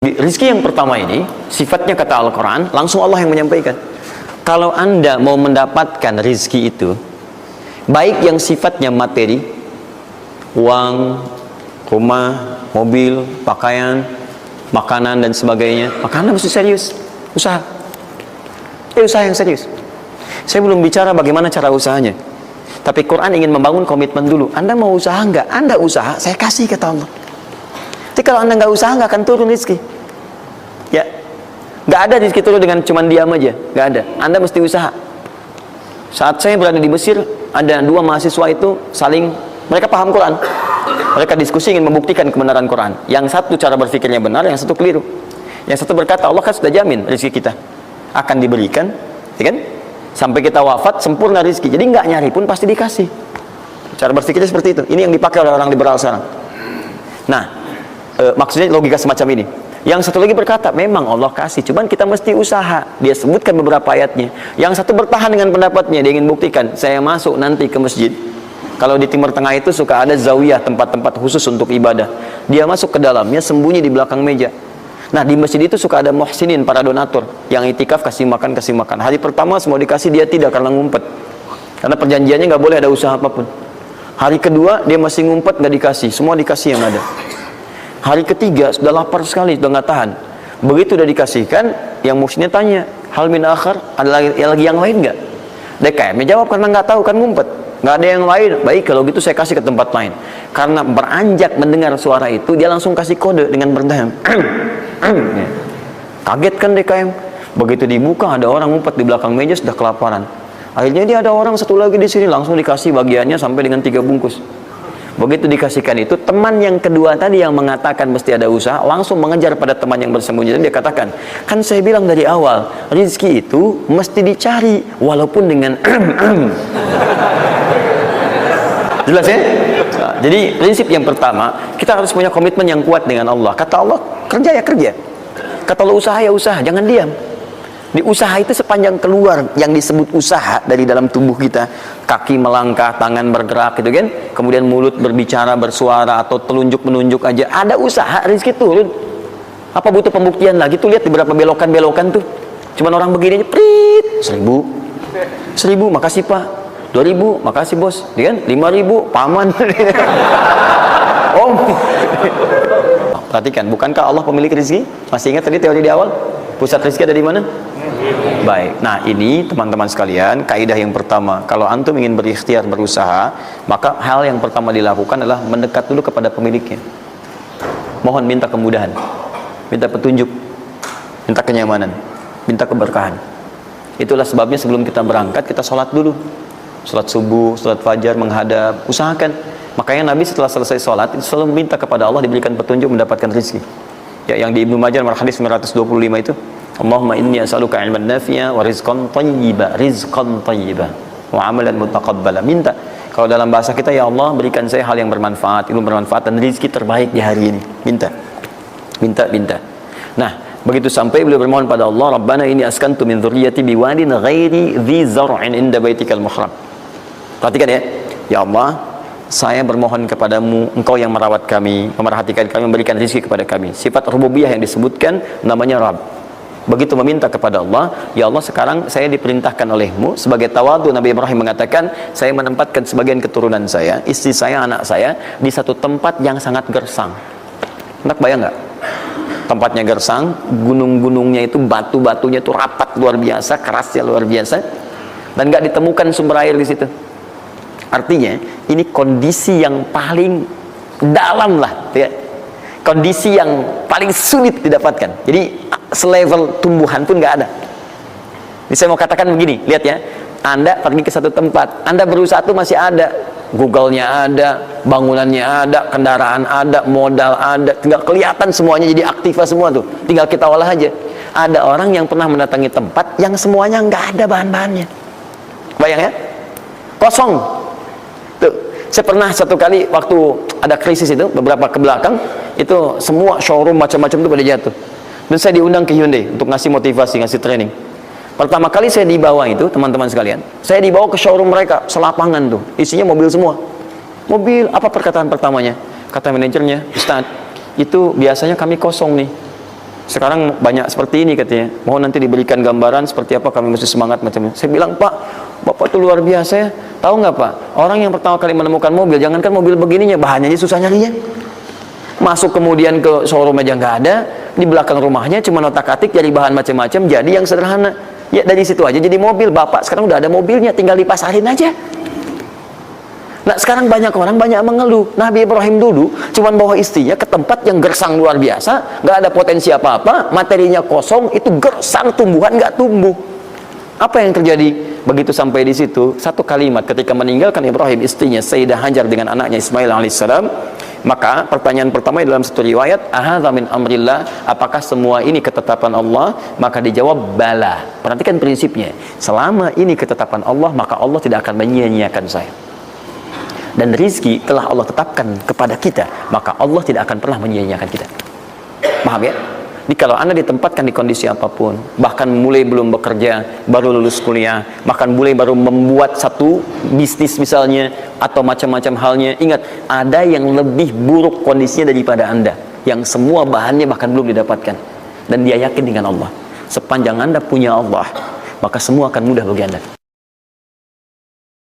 Rizki yang pertama ini, sifatnya kata Al-Quran, langsung Allah yang menyampaikan. Kalau Anda mau mendapatkan rizki itu, baik yang sifatnya materi, uang, rumah, mobil, pakaian, makanan dan sebagainya, maka Anda mesti serius, usaha. Usaha yang serius. Saya belum bicara bagaimana cara usahanya, tapi Quran ingin membangun komitmen dulu. Anda mau usaha enggak? Anda usaha, saya kasih kata Allah. Tapi kalau Anda nggak usaha, nggak akan turun rezeki. Ya, nggak ada rezeki turun dengan cuman diam aja, nggak ada. Anda mesti usaha. Saat saya berada di Mesir, ada dua mahasiswa itu saling, mereka paham Quran. Mereka diskusi ingin membuktikan kebenaran Quran. Yang satu cara berpikirnya benar, yang satu keliru. Yang satu berkata, Allah kan sudah jamin rezeki kita akan diberikan, ya kan? Sampai kita wafat sempurna rezeki. Jadi nggak nyari pun pasti dikasih. Cara berpikirnya seperti itu. Ini yang dipakai oleh orang liberal sekarang. Nah, maksudnya logika semacam ini. Yang satu lagi berkata, memang Allah kasih, cuman kita mesti usaha. Dia sebutkan beberapa ayatnya. Yang satu bertahan dengan pendapatnya, dia ingin buktikan, saya masuk nanti ke masjid. Kalau di Timur Tengah itu suka ada zawiyah, tempat-tempat khusus untuk ibadah. Dia masuk ke dalamnya, sembunyi di belakang meja. Nah, di masjid itu suka ada muhsinin, para donatur, yang itikaf kasih makan, kasih makan. Hari pertama semua dikasih, dia tidak, karena ngumpet. Karena perjanjiannya nggak boleh ada usaha apapun. Hari kedua dia masih ngumpet, nggak dikasih, semua dikasih yang ada. Hari ketiga sudah lapar sekali, sudah nggak tahan. Begitu sudah dikasihkan, yang muhsinnya tanya, hal min akhar, ada lagi yang lain nggak? DKM jawab karena nggak tahu, kan ngumpet, nggak ada yang lain. Baik, kalau gitu saya kasih ke tempat lain. Karena beranjak mendengar suara itu, dia langsung kasih kode dengan berdaham. Kaget kan DKM. Begitu dibuka, ada orang ngumpet di belakang meja, sudah kelaparan. Akhirnya dia ada orang satu lagi di sini, langsung dikasih bagiannya sampai dengan 3 bungkus. Begitu dikasihkan itu, teman yang kedua tadi yang mengatakan mesti ada usaha, langsung mengejar pada teman yang bersembunyi. Dan dia katakan, kan saya bilang dari awal, rezeki itu mesti dicari, walaupun dengan jelas ya? Nah, jadi prinsip yang pertama, kita harus punya komitmen yang kuat dengan Allah. Kata Allah, kerja ya kerja. Kata Allah, usaha ya usaha, jangan diam. Di usaha itu sepanjang keluar yang disebut usaha dari dalam tubuh kita, kaki melangkah, tangan bergerak gitu kan, kemudian mulut berbicara, bersuara, atau telunjuk menunjuk aja, ada usaha, rezeki turun. Apa butuh pembuktian lagi? Tuh lihat di beberapa belokan-belokan tuh, cuman orang begini aja, prit, 1000 makasih pak, 2000 makasih bos, ya kan, 5000 paman. Oh, perhatikan, bukankah Allah pemilik rezeki? Masih ingat tadi teori di awal? Pusat rezeki ada di mana? Baik, nah ini teman-teman sekalian, kaidah yang pertama, kalau antum ingin berikhtiar berusaha, maka hal yang pertama dilakukan adalah mendekat dulu kepada pemiliknya. Mohon minta kemudahan, minta petunjuk, minta kenyamanan, minta keberkahan. Itulah sebabnya sebelum kita berangkat, kita sholat dulu. Sholat subuh, sholat fajar, menghadap, usahakan. Makanya Nabi setelah selesai sholat, selalu minta kepada Allah diberikan petunjuk mendapatkan rezeki. Ya, yang di Ibnu Majah nomor hadis 925 itu, Allahumma inni as'aluka ilman nafi'a wa rizqan thayyiba wa amalan mutaqabbala. Minta. Kalau dalam bahasa kita, ya Allah berikan saya hal yang bermanfaat, ilmu bermanfaat, dan rezeki terbaik di hari ini. Minta. Nah, begitu sampai beliau bermohon pada Allah, Rabbana inni askantu min dzurriyyati biwadin ghairi dzi zar'in inda baitikal muharram. Perhatikan ya. Ya Allah, saya bermohon kepadamu, engkau yang merawat kami, memerhatikan kami, memberikan rezeki kepada kami. Sifat rububiyah yang disebutkan namanya Rabb. Begitu meminta kepada Allah, ya Allah sekarang saya diperintahkan olehmu, sebagai tawadu Nabi Ibrahim mengatakan, saya menempatkan sebagian keturunan saya, istri saya, anak saya, di satu tempat yang sangat gersang. Enak bayang nggak? Tempatnya gersang, gunung-gunungnya itu, batu-batunya itu rapat luar biasa, kerasnya luar biasa, dan nggak ditemukan sumber air di situ. Artinya, ini kondisi yang paling dalam lah, ya. Kondisi yang paling sulit didapatkan. Jadi, selevel tumbuhan pun nggak ada. Ini saya mau katakan begini, lihat ya. Anda pergi ke satu tempat, Anda berusaha tuh masih ada. Google-nya ada, bangunannya ada, kendaraan ada, modal ada. Tinggal kelihatan semuanya jadi aktiva semua tuh. Tinggal kita olah aja. Ada orang yang pernah mendatangi tempat yang semuanya nggak ada bahan-bahannya. Bayang ya? Kosong. Tuh, saya pernah satu kali waktu ada krisis itu, beberapa ke belakang, itu semua showroom macam-macam itu pada jatuh. Dan saya diundang ke Hyundai untuk ngasih motivasi, ngasih training. Pertama kali saya dibawa itu, teman-teman sekalian, saya dibawa ke showroom mereka, selapangan tuh, isinya mobil semua. Mobil, apa perkataan pertamanya? Kata manajernya, Ustaz, itu biasanya kami kosong nih. sekarang banyak seperti ini katanya, mohon nanti diberikan gambaran seperti apa kami mesti semangat macam-macam. Saya bilang, Pak, Bapak itu luar biasa ya. Tahu nggak Pak, orang yang pertama kali menemukan mobil, jangankan mobil begininya, bahannya aja susah nyarinya. Masuk kemudian ke showroom aja nggak ada, di belakang rumahnya cuma otak-atik cari bahan macam-macam, jadi yang sederhana. Ya dari situ aja jadi mobil. Bapak sekarang udah ada mobilnya, tinggal dipasarin aja. Nah sekarang banyak orang banyak mengeluh. Nabi Ibrahim dulu cuman bawa istrinya ke tempat yang gersang luar biasa, nggak ada potensi apa-apa, materinya kosong, itu gersang, tumbuhan nggak tumbuh. Apa yang terjadi? Begitu sampai di situ, satu kalimat ketika meninggalkan Ibrahim istrinya Sayyidah Hajar dengan anaknya Ismail alaihissalam, maka pertanyaan pertama dalam satu riwayat, ahadza min amrillah, apakah semua ini ketetapan Allah? Maka dijawab bala. Perhatikan prinsipnya, selama ini ketetapan Allah, maka Allah tidak akan menyia-nyiakan saya. Dan rizki telah Allah tetapkan kepada kita, maka Allah tidak akan pernah menyia-nyiakan kita. Paham ya? Jadi kalau Anda ditempatkan di kondisi apapun, bahkan mulai belum bekerja, baru lulus kuliah, bahkan mulai baru membuat satu bisnis misalnya, atau macam-macam halnya, ingat, ada yang lebih buruk kondisinya daripada Anda, yang semua bahannya bahkan belum didapatkan. Dan dia yakin dengan Allah. Sepanjang Anda punya Allah, maka semua akan mudah bagi Anda.